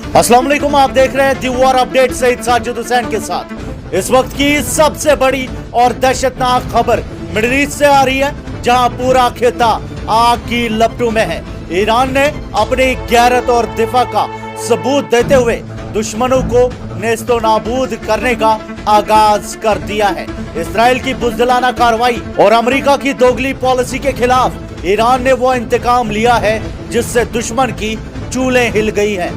अस्सलाम वालेकुम, आप देख रहे हैं the war update Saeed Sajid Hussain के साथ। इस वक्त की सबसे बड़ी और दहशतनाक खबर मिडिल ईस्ट से आ रही है, जहां पूरा खिता आग की लपटों में है। ईरान ने अपनी गैरत और दिफा का सबूत देते हुए दुश्मनों को नेस्तो नाबूद करने का आगाज कर दिया है। इजराइल की बुज़दिलाना कार्रवाई और अमेरिका की दोगली पॉलिसी के खिलाफ ईरान ने वो इंतकाम लिया है जिससे दुश्मन की चूलें हिल गई हैं।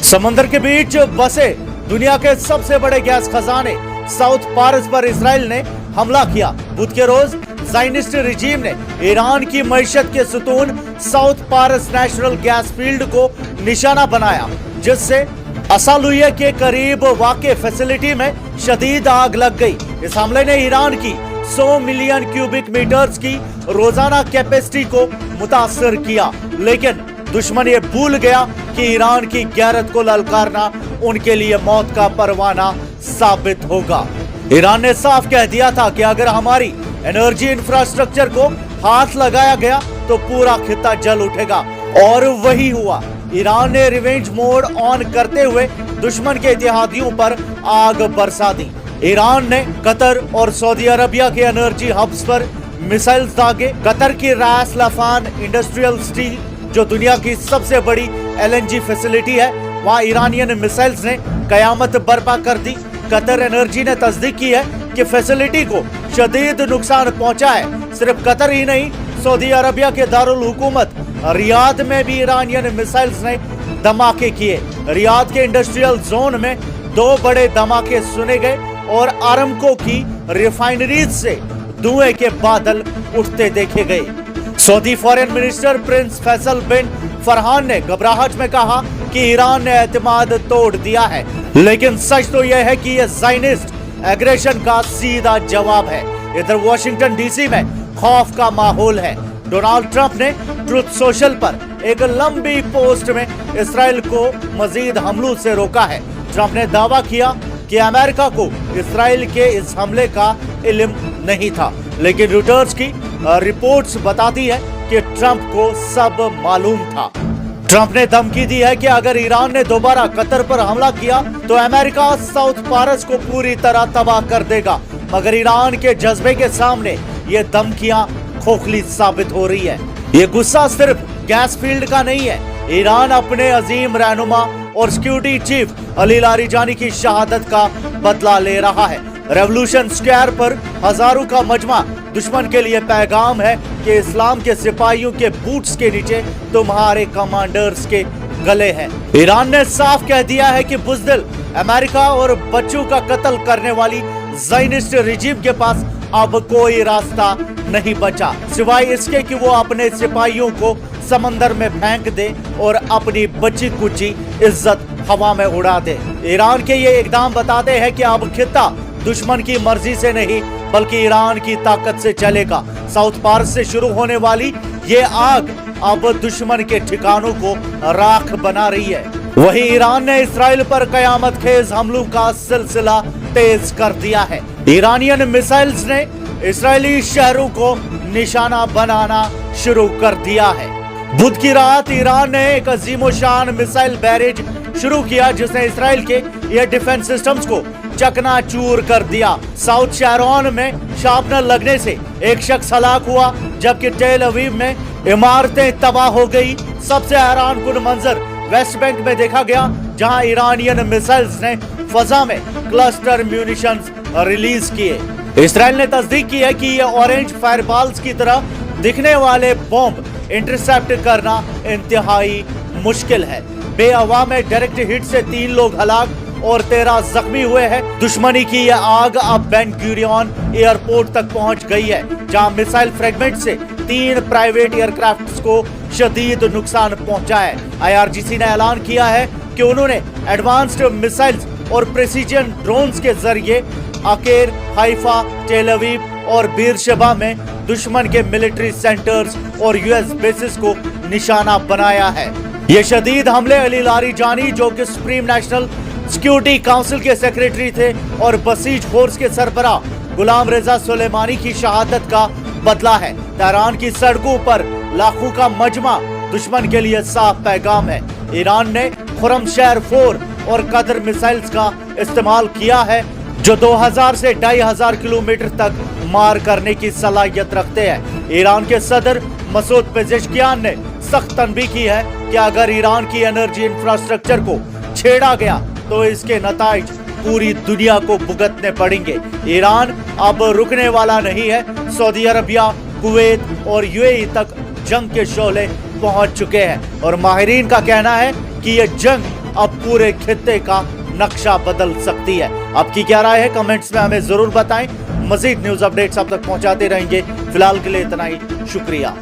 समंदर के बीच बसे दुनिया के सबसे बड़े गैस खजाने साउथ पारस पर इजराइल ने हमला किया। बुध के रोज ज़ायनिस्ट रिजीम ने ईरान की मईशत के सुतून साउथ पारस नेशनल गैस फील्ड को निशाना बनाया, जिससे असालुये के करीब वाक़े फैसिलिटी में शदीद आग लग गई। इस हमले ने ईरान की 100 मिलियन क्यूबिक मीटर्स की रोजाना कैपेसिटी को मुतासर किया, लेकिन दुश्मन ये भूल गया कि ईरान की गैरत को ललकारना उनके लिए मौत का परवाना साबित होगा। ईरान ने साफ कह दिया था कि अगर हमारी एनर्जी इंफ्रास्ट्रक्चर को हाथ लगाया गया तो पूरा खिता जल उठेगा, और वही हुआ। ईरान ने रिवेंज मोड ऑन करते हुए दुश्मन के इत्तेहादियों पर आग बरसा दी। ईरान ने कतर और सऊदी अरबिया के एनर्जी हब्स पर मिसाइल्स दागे। कतर की रास लफान इंडस्ट्रियल स्टील, जो दुनिया की सबसे बड़ी LNG फैसिलिटी है, वहां ईरानियन मिसाइल्स ने कयामत बर्पा कर दी। कतर एनर्जी ने तस्दीक की है कि फैसिलिटी को शदीद नुकसान पहुंचा है। सिर्फ कतर ही नहीं, सऊदी अरबिया के दारुल हुकूमत रियाद में भी ईरानियन मिसाइल्स ने धमाके किए। रियाद के इंडस्ट्रियल जोन में 2 बड़े धमाके सुने गए और आरामको की रिफाइनरीज से धुएं के बादल उठते देखे गए। Saudi foreign minister prince Faisal bin Farhan ने घबराहट में कहा कि ईरान ने एतमाद तोड़ दिया है, लेकिन सच तो यह है कि यह ज़ायनिस्ट एग्रेशन का सीधा जवाब है। इधर वाशिंगटन DC में खौफ का माहौल है। डोनाल्ड ट्रंप ने ट्रुथ सोशल पर एक लंबी पोस्ट में इजराइल को मजीद हमलों से रोका है। ट्रंप ने दावा किया कि अमेरिका को इजराइल के इस हमले का इल्म नहीं था, लेकिन रॉयटर्स की रिपोर्ट्स बताती है कि ट्रंप को सब मालूम था। ट्रंप ने धमकी दी है कि अगर ईरान ने दोबारा कतर पर हमला किया तो अमेरिका साउथ पारस को पूरी तरह तबाह कर देगा। मगर ईरान के जज्बे के सामने ये धमकियां खोखली साबित हो रही है। ये गुस्सा सिर्फ गैस फील्ड का नहीं है। ईरान अपने अजीम रहनुमा और सिक्योरिटी चीफ अली लारिजानी की शहादत का बदला ले रहा है। रेवोल्यूशन स्क्वायर पर हजारों का मजमा दुश्मन के लिए पैगाम है कि इस्लाम के सिपाहियों के बूट्स के नीचे तुम्हारे कमांडर्स के गले हैं। ईरान ने साफ कह दिया है कि बुज़दिल अमेरिका और बच्चों का कत्ल करने वाली ज़ायनिस्ट रिजीम के पास अब कोई रास्ता नहीं बचा, सिवाय इसके कि वो अपने सिपाहियों को समंदर में फेंक दे और अपनी बची कुची इज्जत हवा में उड़ा दे। ईरान के ये इकदाम बताते हैं कि अब खिता दुश्मन की मर्जी से नहीं बल्कि ईरान की ताकत से चलेगा। साउथ पारस से शुरू होने वाली ये आग अब दुश्मन के ठिकानों को राख बना रही है। वहीं ईरान ने इजराइल पर कयामत खेज हमलों का सिलसिला तेज कर दिया है। ईरानियन मिसाइल्स ने इजरायली शहरों को निशाना बनाना शुरू कर दिया है। बुध की रात ईरान ने एक अजीमोशान मिसाइल बैरेज शुरू किया, जिसने इजराइल के एयर डिफेंस सिस्टम्स को चकनाचूर कर दिया। साउथ शहरोन में शार्पनर लगने से एक शख्स हलाक हुआ, जबकि टेल अवीव में इमारतें तबाह हो गई। सबसे हैरानकुन मंजर वेस्ट बैंक में देखा गया, जहां ईरानियन मिसाइल्स ने फजा में क्लस्टर म्यूनिशंस रिलीज किए। इजराइल ने तस्दीक की है कि ये ऑरेंज फायरबॉल्स की तरह दिखने वाले बॉम्ब इंटरसेप्ट करना इंतहाई मुश्किल है। बेअवा में डायरेक्ट हिट से 3 लोग हलाक और 13 जख्मी हुए हैं। दुश्मनी की यह आग अब बेन गुरियन एयरपोर्ट तक पहुंच गई है, जहां मिसाइल फ्रेगमेंट से 3 प्राइवेट एयरक्राफ्ट्स को शदीद नुकसान पहुंचा है। IRGC ने ऐलान किया है कि उन्होंने एडवांस्ड मिसाइल्स और प्रेसिजन ड्रोन्स के जरिए अकेर, हाइफा, टेल अवीव और बीरशेबा में दुश्मन के मिलिट्री सेंटर्स और US बेसिस को निशाना बनाया है। ये शदीद हमले अली लारिजानी, जो कि सुप्रीम नेशनल सिक्योरिटी काउंसिल के सेक्रेटरी थे, और बसीज फोर्स के सरबराह गुलाम रेजा सुलेमानी की शहादत का बदला है। तेहरान की सड़कों पर लाखों का मजमा दुश्मन के लिए साफ पैगाम है। ईरान ने खुरमशहर 4 और कदर मिसाइल्स का इस्तेमाल किया है, जो 2000 से 2500 किलोमीटर तक मार करने की सलाहियत रखते हैं। ईरान के सदर मसूद पेजेश्कियान ने सख्त तनबीह की है कि अगर ईरान की एनर्जी इंफ्रास्ट्रक्चर को छेड़ा गया तो इसके नताइज पूरी दुनिया को भुगतने पड़ेंगे। ईरान अब रुकने वाला नहीं है। सऊदी अरबिया, कुवैत और यूएई तक जंग के शोले पहुंच चुके हैं और माहिरीन का कहना है कि यह जंग अब पूरे खित्ते का नक्शा बदल सकती है। आपकी क्या राय है, कमेंट्स में हमें जरूर बताएं। मजीद न्यूज अपडेट्स आप तक पहुंचाते रहेंगे। फिलहाल के लिए इतना ही, शुक्रिया।